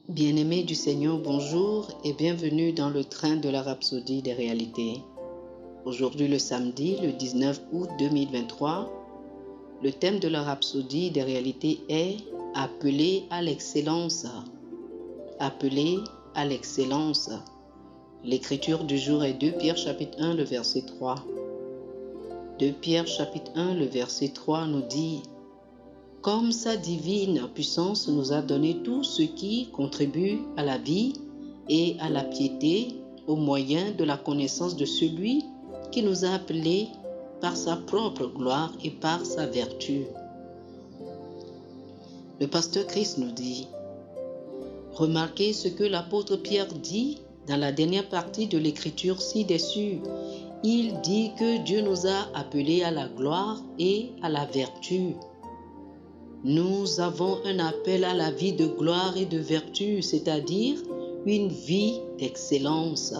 Bien-aimés du Seigneur, bonjour et bienvenue dans le train de la rhapsodie des réalités. Aujourd'hui le samedi, le 19 août 2023, le thème de la rhapsodie des réalités est « Appelé à l'excellence ». Appelé à l'excellence. L'écriture du jour est 2 Pierre chapitre 1, le verset 3. 2 Pierre chapitre 1, le verset 3 nous dit « Comme sa divine puissance nous a donné tout ce qui contribue à la vie et à la piété au moyen de la connaissance de celui qui nous a appelés par sa propre gloire et par sa vertu. » Le pasteur Christ nous dit « Remarquez ce que l'apôtre Pierre dit dans la dernière partie de l'écriture ci-dessus. Il dit que Dieu nous a appelés à la gloire et à la vertu. » Nous avons un appel à la vie de gloire et de vertu, c'est-à-dire une vie d'excellence.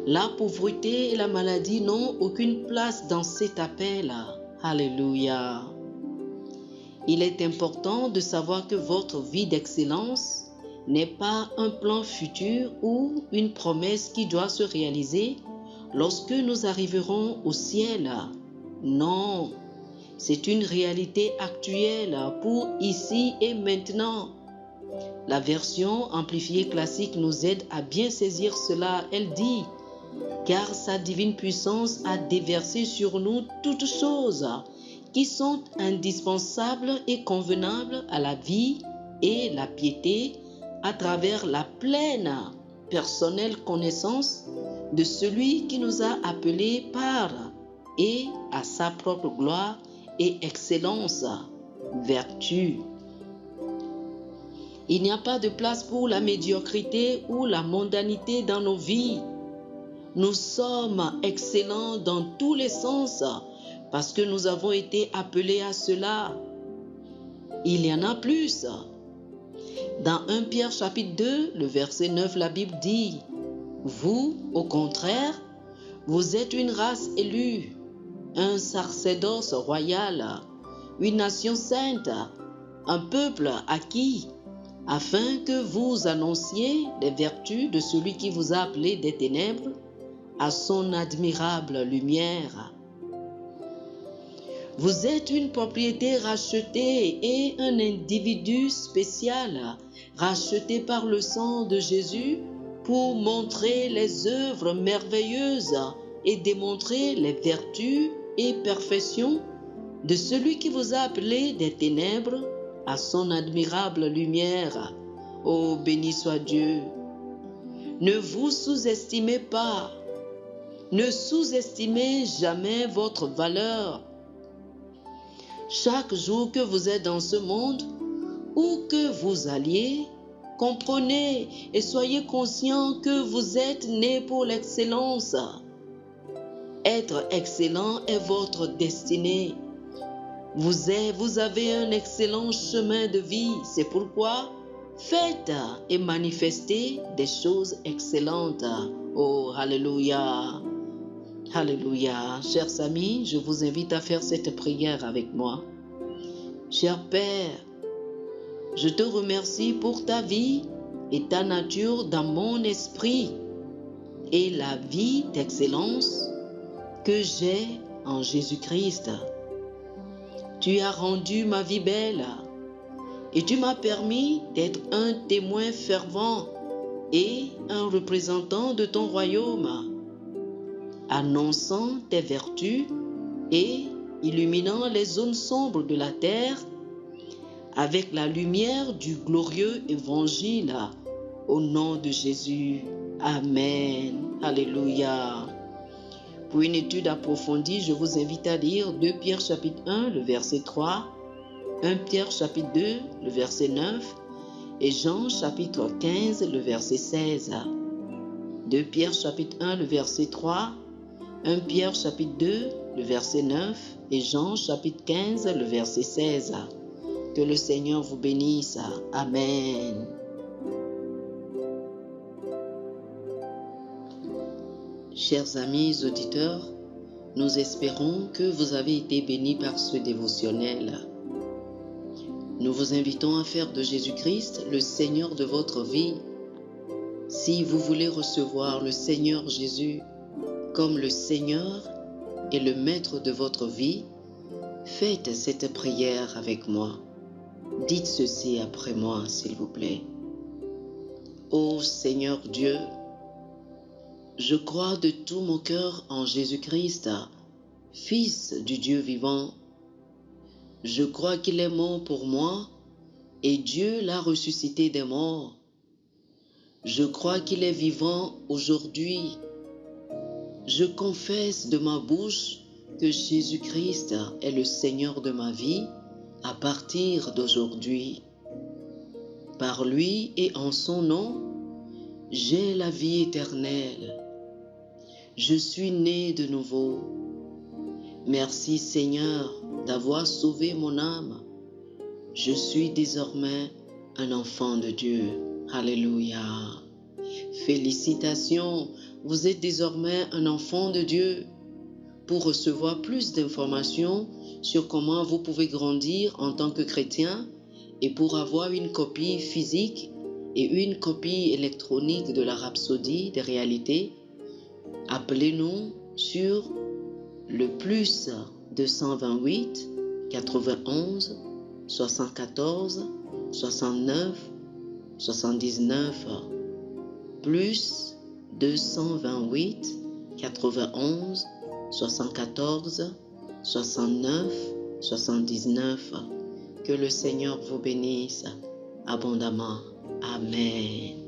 La pauvreté et la maladie n'ont aucune place dans cet appel. Alléluia. Il est important de savoir que votre vie d'excellence n'est pas un plan futur ou une promesse qui doit se réaliser lorsque nous arriverons au ciel. Non. C'est une réalité actuelle pour ici et maintenant. La version amplifiée classique nous aide à bien saisir cela. Elle dit « Car sa divine puissance a déversé sur nous toutes choses qui sont indispensables et convenables à la vie et la piété à travers la pleine personnelle connaissance de celui qui nous a appelés par et à sa propre gloire et excellence, vertu. » Il n'y a pas de place pour la médiocrité ou la mondanité dans nos vies. Nous sommes excellents dans tous les sens parce que nous avons été appelés à cela. Il y en a plus. Dans 1 Pierre chapitre 2, le verset 9, la Bible dit « Vous, au contraire, vous êtes une race élue, un sacerdoce royal, une nation sainte, un peuple acquis, afin que vous annonciez les vertus de celui qui vous a appelé des ténèbres à son admirable lumière. » Vous êtes une propriété rachetée et un individu spécial, racheté par le sang de Jésus pour montrer les œuvres merveilleuses et démontrer les vertus et perfections de celui qui vous a appelé des ténèbres à son admirable lumière. Oh, béni soit Dieu! Ne vous sous-estimez pas. Ne sous-estimez jamais votre valeur. Chaque jour que vous êtes dans ce monde, où que vous alliez, comprenez et soyez conscients que vous êtes nés pour l'excellence. Être excellent est votre destinée. Vous avez un excellent chemin de vie. C'est pourquoi faites et manifestez des choses excellentes. Oh, alléluia. Alléluia. Chers amis, je vous invite à faire cette prière avec moi. Cher Père, je te remercie pour ta vie et ta nature dans mon esprit et la vie d'excellence que j'ai en Jésus-Christ. Tu as rendu ma vie belle et tu m'as permis d'être un témoin fervent et un représentant de ton royaume, annonçant tes vertus et illuminant les zones sombres de la terre avec la lumière du glorieux évangile. Au nom de Jésus. Amen. Alléluia. Pour une étude approfondie, je vous invite à lire 2 Pierre chapitre 1, le verset 3, 1 Pierre chapitre 2, le verset 9 et Jean chapitre 15, le verset 16. 2 Pierre chapitre 1, le verset 3, 1 Pierre chapitre 2, le verset 9 et Jean chapitre 15, le verset 16. Que le Seigneur vous bénisse. Amen. Chers amis auditeurs, nous espérons que vous avez été bénis par ce dévotionnel. Nous vous invitons à faire de Jésus-Christ le Seigneur de votre vie. Si vous voulez recevoir le Seigneur Jésus comme le Seigneur et le Maître de votre vie, faites cette prière avec moi. Dites ceci après moi, s'il vous plaît. Ô Seigneur Dieu, je crois de tout mon cœur en Jésus-Christ, Fils du Dieu vivant. Je crois qu'il est mort pour moi et Dieu l'a ressuscité des morts. Je crois qu'il est vivant aujourd'hui. Je confesse de ma bouche que Jésus-Christ est le Seigneur de ma vie à partir d'aujourd'hui. Par lui et en son nom, j'ai la vie éternelle. Je suis né de nouveau. Merci Seigneur d'avoir sauvé mon âme. Je suis désormais un enfant de Dieu. Alléluia. Félicitations, vous êtes désormais un enfant de Dieu. Pour recevoir plus d'informations sur comment vous pouvez grandir en tant que chrétien et pour avoir une copie physique et une copie électronique de la Rhapsodie des réalités, appelez-nous sur le plus 228 91 74 69 79 plus 228 91 74 69 79. Que le Seigneur vous bénisse abondamment. Amen.